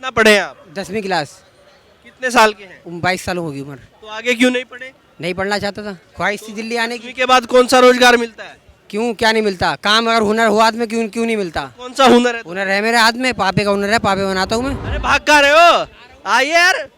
कितना पढ़े हैं आप? 10वीं क्लास। कितने साल के हैं? 22 साल होगी उम्र। तो आगे क्यों नहीं पढ़े? नहीं पढ़ना चाहता था, ख्वाहिश थी दिल्ली आने की। 10वीं के बाद कौन सा रोजगार मिलता है? क्यों क्या नहीं मिलता? काम अगर हुनर हो हाथ में, क्यों क्यों नहीं मिलता? कौन सा हुनर है? हुनर है मेरे हाथ में, पापे का हुनर है, पापे बनाता हूँ मैं। अरे भाग कहाँ रहे हो? आइए यार।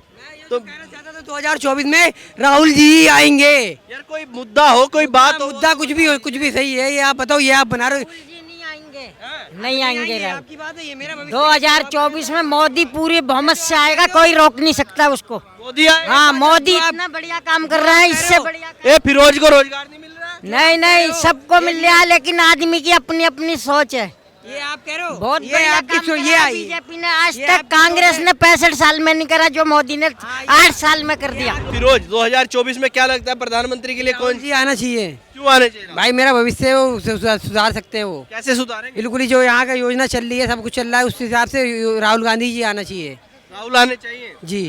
तो कहना चाहता था 2024 में राहुल जी ही आएंगे। यार कोई मुद्दा हो, कोई बात हो। मुद्दा कुछ भी हो, कुछ भी सही है। ये आप बताओ, ये आप बना रहे हो। नहीं आएंगे, नहीं आएंगे राहुल। आपकी बात है, ये मेरा भविष्य। 2024 में मोदी पूरी बहुमत से आएगा, कोई रोक नहीं सकता उसको। मोदी आए? हाँ, मोदी इतना बढ़िया काम कर रहा है, इससे बढ़िया ए फिरोज को रोजगार नहीं मिल रहा? नहीं नहीं, सबको मिल रहा है, लेकिन आदमी की अपनी अपनी सोच है। ये आप कह रहे हो, बहुत ये बढ़िया आपकी काम ये करा आई बीजेपी ने आज तक। कांग्रेस ने 65 साल में नहीं करा जो मोदी ने 8 साल में कर दिया। फिरोज 2024 में क्या लगता है प्रधानमंत्री के लिए कौन जी आना चाहिए। क्यों आने चाहिए? भाई मेरा भविष्य है, वो सुधार सकते हैं वो। कैसे सुधारेंगे? बिल्कुल ही जो यहाँ का योजना चल रही है, सब कुछ चल रहा है, उस हिसाब से राहुल गांधी जी आना चाहिए। राहुल आने चाहिए। जी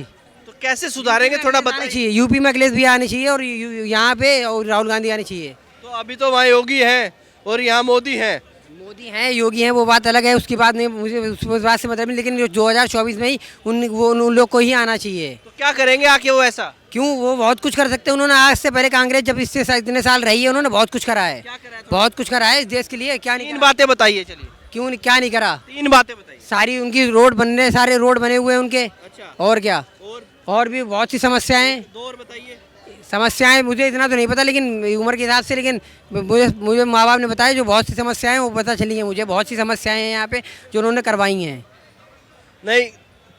तो कैसे सुधारेंगे थोड़ा आना बताइए। चाहिए। यूपी में अखिलेश भी आने चाहिए और यहाँ पे और राहुल गांधी आने चाहिए। तो अभी तो वहाँ योगी है और यहाँ मोदी है। मोदी हैं, योगी हैं, वो बात अलग है, उसकी बात नहीं, मुझे उस बात से मतलब नहीं। लेकिन जो 2024 में ही उन लोग को ही आना चाहिए। तो क्या करेंगे आके वो ऐसा? क्यों, वो बहुत कुछ कर सकते हैं। उन्होंने आज से पहले कांग्रेस जब इससे इतने साल रही है, उन्होंने बहुत कुछ करा है। क्या करा है? बहुत कुछ करा है इस देश के लिए। क्या नहीं तीन करा? बातें बताइए चलिए। क्यों क्या नहीं करा? 3 बातें बताइए। सारी उनकी रोड बनने, सारे रोड बने हुए हैं उनके। अच्छा। और क्या, और भी बहुत सी समस्याएं। 2 और बताइए। समस्याएं मुझे इतना तो नहीं पता, लेकिन उम्र के हिसाब से, लेकिन मुझे माँ बाप ने बताया जो बहुत सी समस्याएं वो पता चली हैं मुझे। बहुत सी समस्याएं हैं यहाँ पे जो उन्होंने करवाई हैं। नहीं,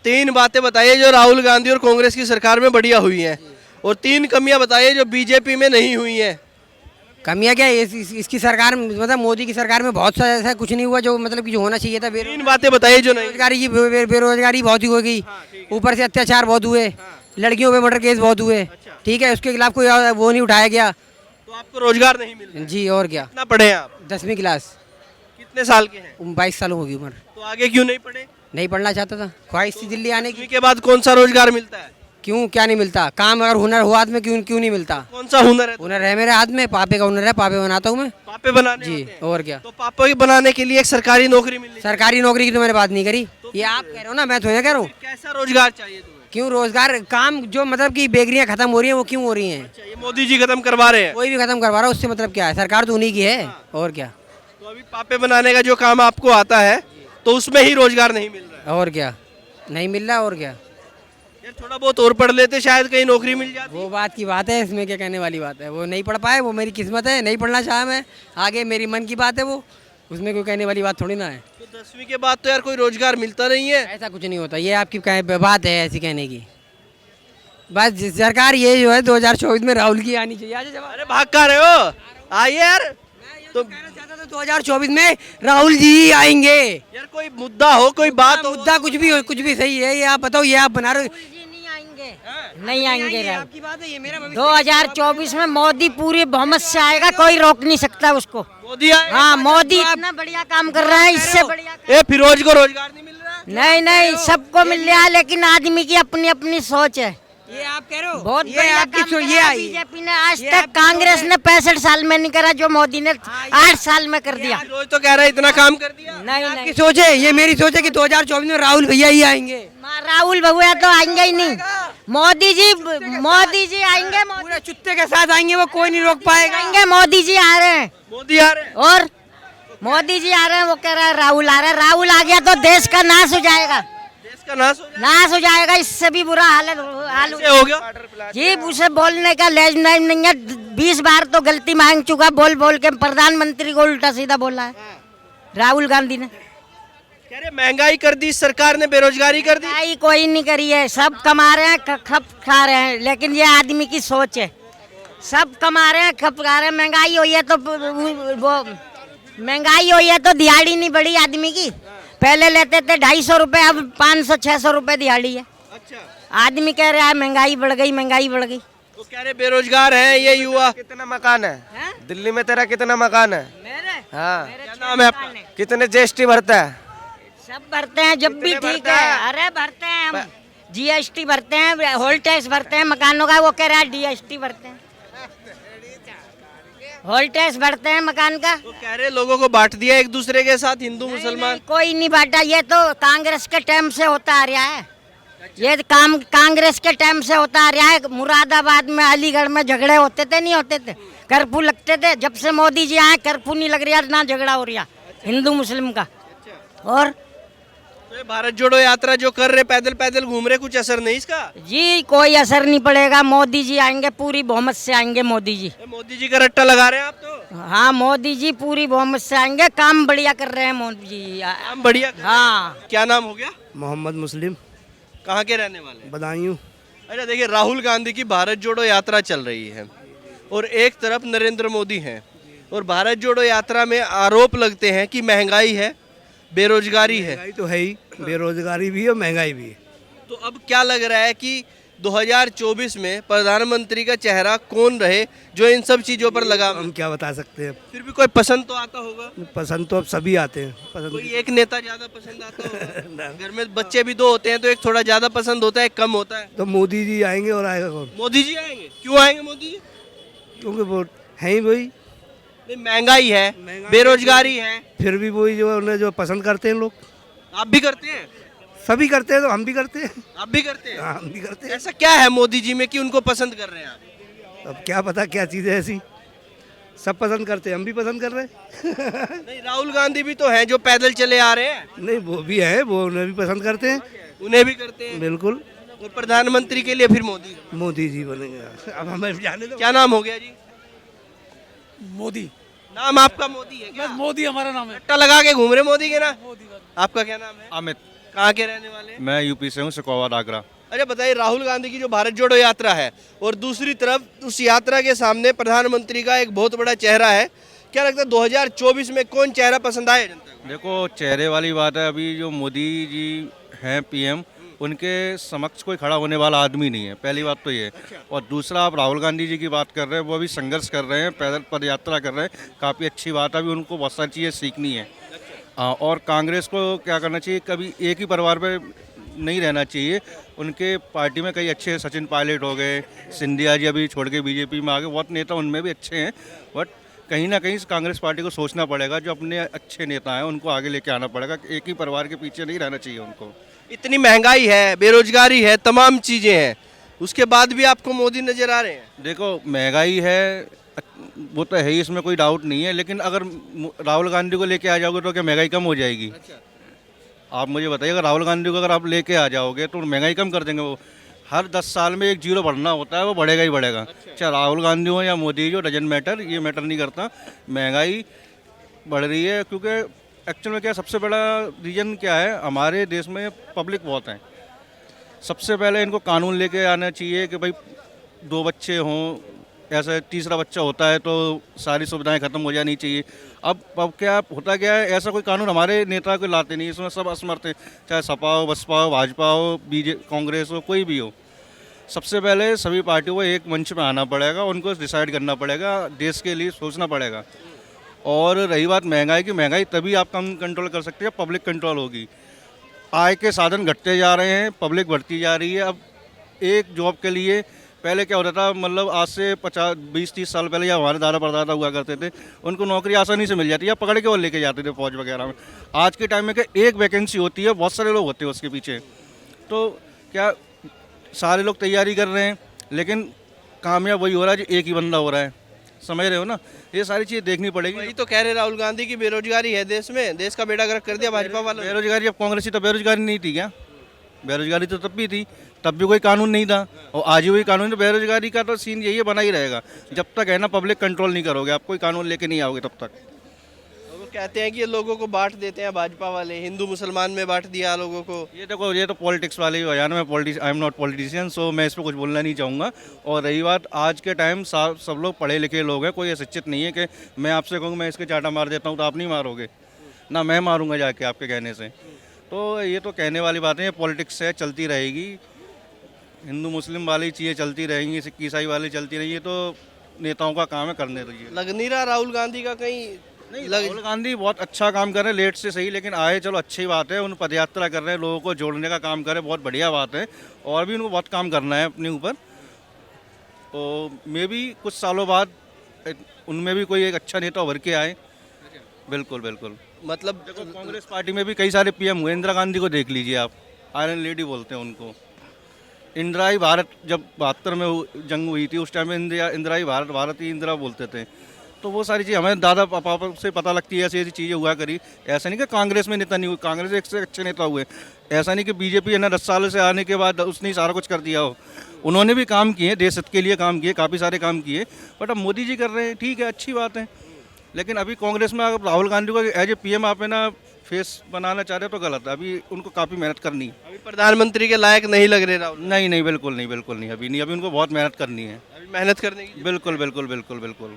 3 बातें बताइए जो राहुल गांधी और कांग्रेस की सरकार में बढ़िया हुई हैं, और 3 कमियां बताइए जो बीजेपी में नहीं हुई हैं। कमियां क्या है इसकी सरकार में, मतलब मोदी की सरकार में बहुत सा ऐसा कुछ नहीं हुआ जो मतलब कि जो होना चाहिए था। 3 बातें बताइए जो नहीं। बेरोजगारी की बेरोजगारी बहुत ही हो गई। ऊपर से अत्याचार बहुत हुए, लड़कियों पे मर्डर केस बहुत हुए। ठीक है, उसके खिलाफ कोई वो नहीं उठाया गया। तो आपको रोजगार नहीं मिल रहा? जी और क्या। कितना पढ़े हैं आप? 10वीं क्लास। कितने साल के हैं? 22 साल होगी उम्र। तो आगे क्यों नहीं पढ़े? नहीं पढ़ना चाहता था, ख्वाहिश थी दिल्ली आने की। 10वीं के बाद कौन सा रोजगार मिलता है? क्यों क्या नहीं मिलता? काम अगर हुनर हो हाथ में, क्यों क्यों नहीं मिलता? कौन सा हुनर है? हुनर है मेरे हाथ में, पापे का हुनर है, पापे बनाता हूँ मैं। पापे बनाने जी आते हैं? और क्या। तो पापा की बनाने के लिए एक सरकारी नौकरी मिलनी चाहिए। सरकारी नौकरी की तो मैंने बात नहीं करी, ये आप कह रहे हो ना, मैं थोड़ा कह रहा हूँ। कैसा रोजगार चाहिए तुम्हें? क्यों रोजगार, काम जो मतलब कि बेकरियाँ खत्म हो रही हैं, वो क्यों हो रही हैं? अच्छा, ये मोदी जी खत्म करवा रहे हैं। कोई भी खत्म करवा रहा है, उससे मतलब क्या है? सरकार तो उन्हीं की है और क्या। तो अभी पापे बनाने का जो काम आपको आता है तो उसमें ही रोजगार नहीं मिल रहा है। और क्या नहीं मिल रहा, और क्या। यार थोड़ा बहुत और पढ़ लेते शायद कहीं नौकरी मिल जाती। वो बात की बात है, इसमें क्या कहने वाली बात है? वो नहीं पढ़ पाए, वो मेरी किस्मत है, नहीं पढ़ना चाहा मैं, आगे मेरी मन की बात है वो, उसमें कोई कहने वाली बात थोड़ी ना है। तो 10वीं के बाद तो यार कोई रोजगार मिलता नहीं है। ऐसा कुछ नहीं होता, ये आपकी बात है ऐसी कहने की। बस सरकार ये जो है 2024 में राहुल की आनी चाहिए। आजा जवाब। अरे भाग कहाँ रहे हो? आइए यार। तो कहना चाहता था 2024 में राहुल जी ही आएंगे। यार कोई मुद्दा हो, कोई बात हो। मुद्दा कुछ भी हो, कुछ भी सही है। ये आप बताओ, ये आप बना रहे हो। नहीं आएंगे, नहीं आएंगे राहुल। आपकी बात है, ये मेरा भविष्य। 2024 में मोदी पूरी बहुमत से आएगा, कोई रोक नहीं सकता उसको। मोदी आए? हाँ, मोदी इतना बढ़िया काम कर रहा है, इससे बढ़िया ए फिरोज को रोजगार नहीं मिल रहा? नहीं नहीं, सबको मिल रहा है, लेकिन आदमी की अपनी अपनी सोच है। ये आप कह रहे हो, बहुत ये बढ़िया आपकी काम ये करा आई बीजेपी ने आज तक। कांग्रेस ने 65 साल में नहीं करा जो मोदी ने 8 साल में कर दिया। फिरोज तो कह रहा है इतना काम कर दिया। नहीं आपकी नहीं, सोच है, ये मेरी सोच है कि 2024 में राहुल भैया ही आएंगे। राहुल भगुआ तो आएंगे ही नहीं। मोदी जी आएंगे, पूरे चुत्ते के साथ आएंगे, वो कोई नहीं रोक पाएगा। आएंगे। मोदी जी आ रहे हैं, मोदी आ रहे हैं। और मोदी जी आ रहे हैं, वो कह रहा है राहुल आ रहा है। राहुल आ गया तो देश का नाश हो जाएगा, देश का नाश हो जाए। नाश हो जाएगा। इससे भी बुरा हाल कैसे हो गया? जी, उसे बोलने का लेज नहीं है। 20 बार तो गलती मांग चुका, बोल बोल के प्रधानमंत्री को उल्टा सीधा बोला है राहुल गांधी ने। कह रहे महंगाई कर दी सरकार ने, बेरोजगारी कर दी। महंगाई कोई नहीं करी है, सब कमा रहे हैं, खप खा रहे हैं, लेकिन ये आदमी की सोच है। सब कमा रहे हैं, खप खा रहे हैं। महंगाई हुई है तो वो महंगाई हुई है तो दिहाड़ी नहीं बढ़ी आदमी की। पहले लेते थे 250 रुपए, अब 500-600 रुपए दिहाड़ी है। अच्छा, आदमी कह रहा है महंगाई बढ़ गई, महंगाई बढ़ गई। वो कह रहे बेरोजगार है ये युवा। कितना मकान है? हैं? दिल्ली में तेरा कितना मकान है? मेरे हाँ, क्या नाम है आपका? कितने जीएसटी भरता है? सब भरते हैं, जब भी कितने ठीक भरता है। है? अरे भरते हैं हम, जीएसटी भरते हैं, होल टैक्स भरते हैं मकानों का। वो कह रहा है डीएसटी भरते हैं। हॉल टैक्स भरते हैं मकान का। तो कह रहे लोगों को बांट दिया एक दूसरे के साथ, हिंदू मुसलमान। नहीं, कोई नहीं बांटा, ये तो कांग्रेस के टाइम से होता आ रहा है। ये काम कांग्रेस के टाइम से होता आ रहा है। मुरादाबाद में, अलीगढ़ में झगड़े होते थे, नहीं होते थे? कर्फ्यू लगते थे। जब से मोदी जी आए कर्फ्यू नहीं लग रहा, ना झगड़ा हो रहा हिंदू मुस्लिम का। और तो ये भारत जोड़ो यात्रा जो कर रहे, पैदल पैदल घूम रहे, कुछ असर नहीं इसका? जी कोई असर नहीं पड़ेगा। मोदी जी आएंगे, पूरी बहुमत से आएंगे मोदी जी। मोदी जी का रट्टा लगा रहे हैं आप तो। हाँ, मोदी जी पूरी बहुमत से आएंगे। काम बढ़िया कर रहे हैं मोदी जी। हम बढ़िया। हाँ। क्या नाम हो गया? मोहम्मद मुस्लिम, कहाँ के रहने वाले हैं? बदायूं। अच्छा देखिए, राहुल गांधी की भारत जोड़ो यात्रा चल रही है और एक तरफ नरेंद्र मोदी हैं, और भारत जोड़ो यात्रा में आरोप लगते हैं कि महंगाई है, बेरोजगारी है। महंगाई तो है ही, बेरोजगारी भी है और महंगाई भी है। तो अब क्या लग रहा है कि 2024 में प्रधानमंत्री का चेहरा कौन रहे जो इन सब चीजों पर लगा? हम क्या बता सकते हैं, फिर भी कोई पसंद तो आता होगा। पसंद तो अब सभी आते हैं। पसंद कोई एक नेता ज्यादा पसंद आता होगा। घर में बच्चे भी दो होते हैं तो एक थोड़ा ज्यादा पसंद होता है, एक कम होता है। तो मोदी जी आएंगे, और आएगा कौन? मोदी जी आएंगे। क्यों आएंगे मोदी जी? क्योंकि वो है ही वही। नहीं, महंगाई है, बेरोजगारी है। फिर भी वही जो उन्हें जो पसंद करते हैं लोग। आप भी करते हैं? सभी करते हैं तो हम भी करते हैं। आप भी करते हैं? हाँ, हम भी करते हैं। ऐसा क्या है मोदी जी में कि उनको पसंद कर रहे हैं आप? अब क्या पता क्या चीज़ है ऐसी, सब पसंद करते हैं, हम भी पसंद कर रहे हैं। नहीं, राहुल गांधी भी तो हैं जो पैदल चले आ रहे हैं। नहीं, वो भी है, वो उन्हें भी पसंद करते हैं। उन्हें भी करते हैं। बिल्कुल। और प्रधानमंत्री के लिए फिर मोदी। मोदी जी बनेंगे। अब हमें जाने दो। क्या नाम हो गया जी? मोदी। नाम आपका मोदी है क्या? मोदी हमारा नाम है। रट्टा लगा के घूम रहे मोदी के ना? आपका क्या नाम है? अमित। कहाँ के रहने वाले हैं? मैं यूपी से हूँ, सिकोवा आगरा। अच्छा बताइए, राहुल गांधी की जो भारत जोड़ो यात्रा है और दूसरी तरफ उस यात्रा के सामने प्रधानमंत्री का एक बहुत बड़ा चेहरा है, क्या लगता है 2024 में कौन चेहरा पसंद आए जनता को? देखो, चेहरे वाली बात है, अभी जो मोदी जी हैं पीएम, उनके समक्ष कोई खड़ा होने वाला आदमी नहीं है, पहली बात तो ये। और दूसरा, आप राहुल गांधी जी की बात कर रहे हैं, वो अभी संघर्ष कर रहे हैं, पैदल पद यात्रा कर रहे हैं, काफ़ी अच्छी बात है, अभी उनको बहुत सारी चीज़ें सीखनी है। और कांग्रेस को क्या करना चाहिए, कभी एक ही परिवार पे नहीं रहना चाहिए। उनके पार्टी में कई अच्छे, सचिन पायलट हो गए, सिंधिया जी अभी छोड़ के बीजेपी में आ गए, बहुत नेता उनमें भी अच्छे हैं। बट कहीं ना कहीं कांग्रेस पार्टी को सोचना पड़ेगा, जो अपने अच्छे नेता हैं उनको आगे लेके आना पड़ेगा, एक ही परिवार के पीछे नहीं रहना चाहिए उनको। इतनी महंगाई है, बेरोजगारी है, तमाम चीजें हैं, उसके बाद भी आपको मोदी नजर आ रहे हैं? देखो, महंगाई है, वो तो है ही, इसमें कोई डाउट नहीं है, लेकिन अगर राहुल गांधी को लेके आ जाओगे तो क्या महंगाई कम हो जाएगी? आप मुझे बताइए, अगर राहुल गांधी को अगर आप लेके आ जाओगे तो महंगाई कम कर देंगे वो? हर 10 साल में एक जीरो बढ़ना होता है, वो बढ़ेगा ही बढ़ेगा। चाहे राहुल गांधी हो या मोदी हो, डजन मैटर, ये मैटर नहीं करता। महंगाई बढ़ रही है क्योंकि एक्चुअल में क्या, सबसे बड़ा रीज़न क्या है, हमारे देश में पब्लिक बहुत है। सबसे पहले इनको कानून लेके आना चाहिए कि भाई 2 बच्चे हों, ऐसा तीसरा बच्चा होता है तो सारी सुविधाएं खत्म हो जानी चाहिए। अब क्या होता क्या है, ऐसा कोई कानून हमारे नेता को लाते नहीं, इसमें सब असमर्थ हैं, चाहे सपा हो, बसपा हो, भाजपा हो, कांग्रेस हो, कोई भी हो। सबसे पहले सभी पार्टियों को एक मंच में आना पड़ेगा, उनको डिसाइड करना पड़ेगा, देश के लिए सोचना पड़ेगा। और रही बात महंगाई की, महंगाई तभी आप कम कंट्रोल कर सकते हैं, पब्लिक कंट्रोल होगी। आय के साधन घटते जा रहे हैं, पब्लिक बढ़ती जा रही है। अब एक जॉब के लिए पहले क्या होता था, मतलब आज से 20-30 साल पहले या हमारे दादा परदादा हुआ करते थे, उनको नौकरी आसानी से मिल जाती है, या पकड़ के वो लेके जाते थे फौज वगैरह में। आज के टाइम में क्या, एक वैकेंसी होती है, बहुत सारे लोग होते हैं उसके पीछे, तो क्या सारे लोग तैयारी कर रहे हैं, लेकिन कामयाब वही हो रहा है जो एक ही बंदा हो रहा है। समझ रहे हो ना? ये सारी चीज़ें देखनी पड़ेगी। वही तो कह रहे राहुल गांधी की बेरोजगारी है देश में, देश का बेड़ा गर्क कर दिया भाजपा वालों ने। बेरोजगारी, अब कांग्रेस की तो बेरोजगारी नहीं थी क्या? बेरोजगारी तो तब भी थी, तब भी कोई कानून नहीं था, और आज ही वही कानून। तो बेरोजगारी का तो सीन यही बना ही रहेगा, जब तक है ना पब्लिक कंट्रोल नहीं करोगे, आप कोई कानून लेके नहीं आओगे तब तक। वो कहते हैं कि ये लोगों को बांट देते हैं भाजपा वाले, हिंदू मुसलमान में बांट दिया लोगों को। ये देखो, ये तो पॉलिटिक्स वाले ही है ना, आई एम नॉट पॉलिटिशियन, सो मैं इस पर कुछ बोलना नहीं चाहूँगा। और रही बात, आज के टाइम सब लोग पढ़े लिखे लोग हैं, कोई शिक्षित नहीं है कि मैं आपसे कहूँ मैं इसके चाटा मार देता हूँ तो आप नहीं मारोगे ना, मैं मारूंगा जाके आपके कहने से। तो ये तो कहने वाली बातें हैं, पॉलिटिक्स है, चलती रहेगी। हिंदू मुस्लिम वाली चीज़ें चलती रहेंगी, सिख ईसाई वाली चलती रहेंगी, ये तो नेताओं का काम है, करने दीजिए। लग नहीं रहा राहुल गांधी का कहीं नहीं, राहुल गांधी बहुत अच्छा काम कर रहे हैं, लेट से सही, लेकिन आए, चलो अच्छी बात है। उन पदयात्रा कर रहे हैं, लोगों को जोड़ने का काम कर रहे हैं, बहुत बढ़िया बात है। और भी उनको बहुत काम करना है अपने ऊपर। तो मे भी कुछ सालों बाद उनमें भी कोई एक अच्छा नेता उभर के आए। बिल्कुल बिल्कुल। मतलब देखो कांग्रेस पार्टी में भी कई सारे पीएम हुए। इंदिरा गांधी को देख लीजिए आप, आयरन लेडी बोलते हैं उनको। इंदिराई भारत जब 72 में जंग हुई थी उस टाइम में इंदिराई भारत, भारतीय इंदिरा बोलते थे। तो वो सारी चीज़ हमें दादा पापा से पता लगती है, ऐसी ऐसी चीज़ें हुआ करी। ऐसा नहीं कि कांग्रेस में नेता नहीं हुए, कांग्रेस एक से अच्छे नेता हुए। ऐसा नहीं कि बीजेपी है ना 10 साल से आने के बाद उसने ही सारा कुछ कर दिया हो। उन्होंने भी काम किए, देश हित के लिए काम किए, काफ़ी सारे काम किए। बट अब मोदी जी कर रहे हैं, ठीक है, अच्छी बात है। लेकिन अभी कांग्रेस में अगर राहुल गांधी को एज ए पीएम आप है ना फेस बनाना चाह रहे हो तो गलत है। अभी उनको काफ़ी मेहनत करनी है। अभी प्रधानमंत्री के लायक नहीं लग रहे राहुल, नहीं नहीं, बिल्कुल नहीं, बिल्कुल नहीं, अभी नहीं। अभी उनको बहुत मेहनत करनी है। अभी मेहनत करने की। बिल्कुल बिल्कुल बिल्कुल बिल्कुल।